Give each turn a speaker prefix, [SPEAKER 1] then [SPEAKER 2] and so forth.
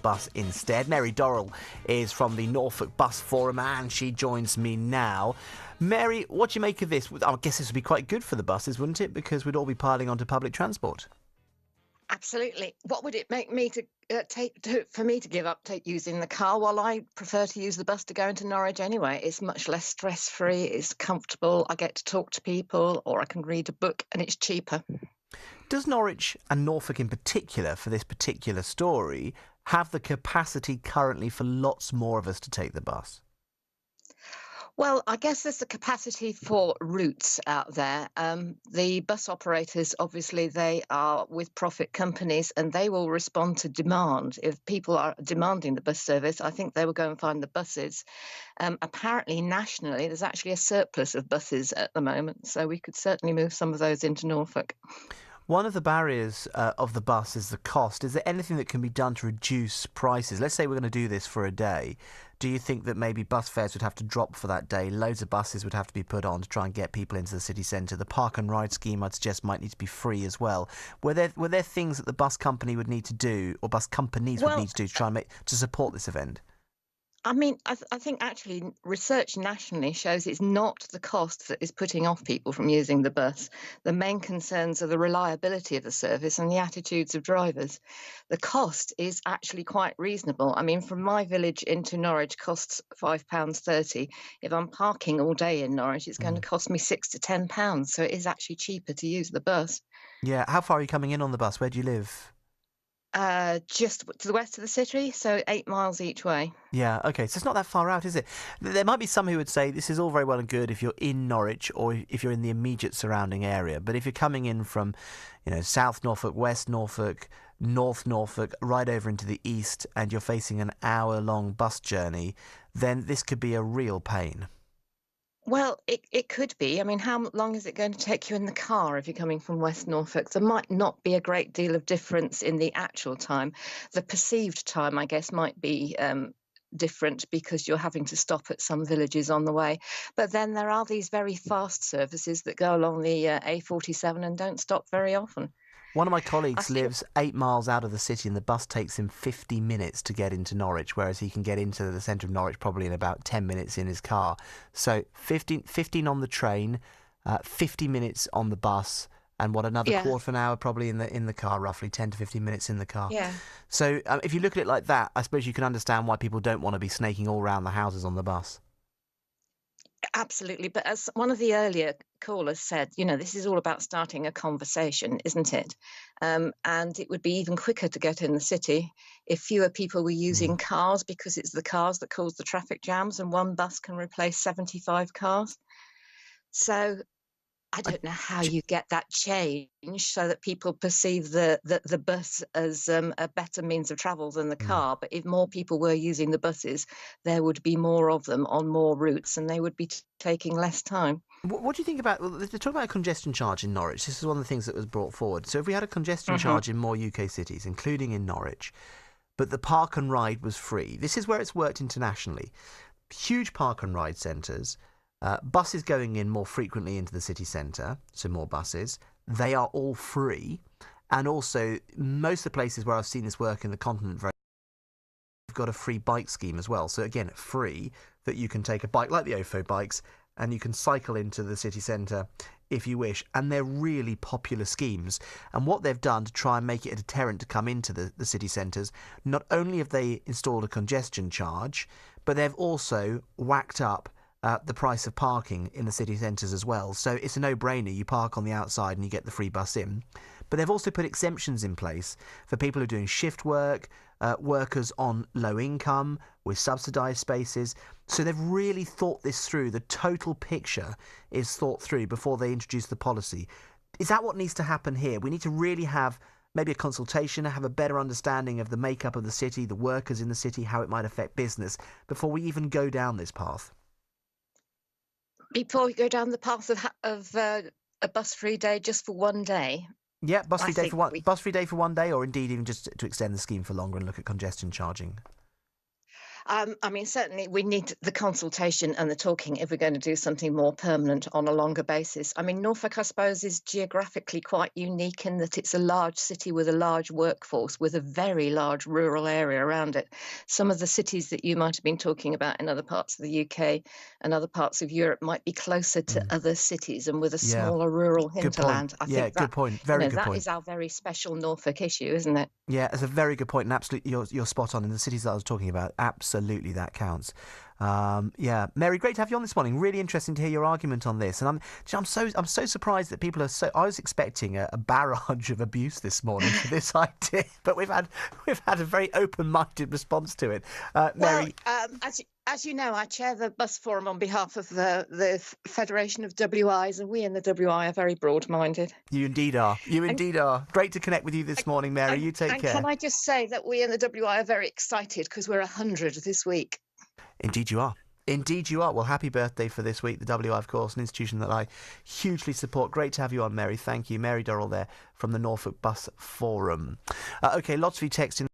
[SPEAKER 1] bus instead. Mary Dorrell is from the Norfolk Bus Forum and she joins me now. Mary, what do you make of this? I guess this would be quite good for the buses, wouldn't it? Because we'd all be piling onto public transport.
[SPEAKER 2] Absolutely. What would it make me for me to give up using the car? Well, I prefer to use the bus to go into Norwich anyway. It's much less stress-free, it's comfortable, I get to talk to people, or I can read a book, and it's cheaper.
[SPEAKER 1] Does Norwich and Norfolk in particular, for this particular story, have the capacity currently for lots more of us to take the bus?
[SPEAKER 2] Well, I guess there's the capacity for routes out there. The bus operators, obviously, they are with profit companies and they will respond to demand. If people are demanding the bus service, I think they will go and find the buses. Apparently, nationally, there's actually a surplus of buses at the moment, so we could certainly move some of those into Norfolk.
[SPEAKER 1] One of the barriers of the bus is the cost. Is there anything that can be done to reduce prices? Let's say we're going to do this for a day. Do you think that maybe bus fares would have to drop for that day? Loads of buses would have to be put on to try and get people into the city centre. The park and ride scheme, I'd suggest, might need to be free as well. Were there things that the bus company would need to do, or bus companies would need to do to try and to support this event?
[SPEAKER 2] I mean, I think actually research nationally shows it's not the cost that is putting off people from using the bus. The main concerns are the reliability of the service and the attitudes of drivers. The cost is actually quite reasonable. I mean, from my village into Norwich costs £5.30. If I'm parking all day in Norwich, it's going to cost me £6 to £10. So it is actually cheaper to use the bus.
[SPEAKER 1] Yeah. How far are you coming in on the bus? Where do you live?
[SPEAKER 2] Just to the west of the city, so 8 miles each way.
[SPEAKER 1] Yeah, okay, so it's not that far out, is it? There might be some who would say this is all very well and good if you're in Norwich or if you're in the immediate surrounding area, but if you're coming in from, South Norfolk, West Norfolk, North Norfolk, right over into the east, and you're facing an hour-long bus journey, then this could be a real pain.
[SPEAKER 2] Well, it could be. I mean, how long is it going to take you in the car if you're coming from West Norfolk? There might not be a great deal of difference in the actual time. The perceived time, I guess, might be different because you're having to stop at some villages on the way. But then there are these very fast services that go along the A47 and don't stop very often.
[SPEAKER 1] One of my colleagues lives 8 miles out of the city and the bus takes him 50 minutes to get into Norwich, whereas he can get into the centre of Norwich probably in about 10 minutes in his car. So 15 on the train, 50 minutes on the bus, and another quarter of an hour probably in the car, roughly 10 to 15 minutes in the car.
[SPEAKER 2] Yeah.
[SPEAKER 1] So if you look at it like that, I suppose you can understand why people don't want to be snaking all around the houses on the bus.
[SPEAKER 2] Absolutely. But as one of the earlier callers said, this is all about starting a conversation, isn't it? And it would be even quicker to get in the city if fewer people were using cars, because it's the cars that cause the traffic jams and one bus can replace 75 cars. So I don't know how you get that change so that people perceive the bus as a better means of travel than the car. But if more people were using the buses, there would be more of them on more routes and they would be taking less time.
[SPEAKER 1] What do you think about, they're talking about a congestion charge in Norwich. This is one of the things that was brought forward. So if we had a congestion charge in more UK cities, including in Norwich, but the park and ride was free, this is where it's worked internationally. Huge park and ride centres, buses going in more frequently into the city centre, so more buses. They are all free. And also, most of the places where I've seen this work in the continent, they've got a free bike scheme as well. So again, free, that you can take a bike like the OFO bikes and you can cycle into the city centre if you wish. And they're really popular schemes. And what they've done to try and make it a deterrent to come into the city centres, not only have they installed a congestion charge, but they've also whacked up the price of parking in the city centres as well. So it's a no-brainer. You park on the outside and you get the free bus in. But they've also put exemptions in place for people who are doing shift work, workers on low income with subsidised spaces. So they've really thought this through. The total picture is thought through before they introduce the policy. Is that what needs to happen here? We need to really have maybe a consultation, have a better understanding of the makeup of the city, the workers in the city, how it might affect business, before we even go down this path.
[SPEAKER 2] Before we go down the path of a bus-free day just for one day.
[SPEAKER 1] Yeah, bus-free day for one day, or indeed even just to extend the scheme for longer and look at congestion charging.
[SPEAKER 2] I mean, certainly we need the consultation and the talking if we're going to do something more permanent on a longer basis. I mean, Norfolk, I suppose, is geographically quite unique in that it's a large city with a large workforce, with a very large rural area around it. Some of the cities that you might have been talking about in other parts of the UK and other parts of Europe might be closer to other cities and with a
[SPEAKER 1] Yeah.
[SPEAKER 2] smaller rural
[SPEAKER 1] Good point.
[SPEAKER 2] hinterland. I
[SPEAKER 1] Yeah,
[SPEAKER 2] think
[SPEAKER 1] good
[SPEAKER 2] that,
[SPEAKER 1] point. Very good
[SPEAKER 2] that
[SPEAKER 1] point.
[SPEAKER 2] is our very special Norfolk issue, isn't it?
[SPEAKER 1] Yeah, it's a very good point, and absolutely, you're spot on. In the cities that I was talking about, absolutely that counts. Yeah, Mary, great to have you on this morning. Really interesting to hear your argument on this, and I'm so surprised that people are so. I was expecting a barrage of abuse this morning for this idea, but we've had a very open-minded response to it. Mary,
[SPEAKER 2] well, as you know, I chair the Bus Forum on behalf of the Federation of WIs, and we in the WI are very broad-minded.
[SPEAKER 1] You indeed are. You indeed are. Great to connect with you this morning, Mary. You take care.
[SPEAKER 2] Can I just say that we in the WI are very excited because we're 100 this week.
[SPEAKER 1] Indeed you are. Indeed you are. Well, happy birthday for this week. The WI, of course, an institution that I hugely support. Great to have you on, Mary. Thank you. Mary Dorrell there from the Norfolk Bus Forum. OK, lots of you texting.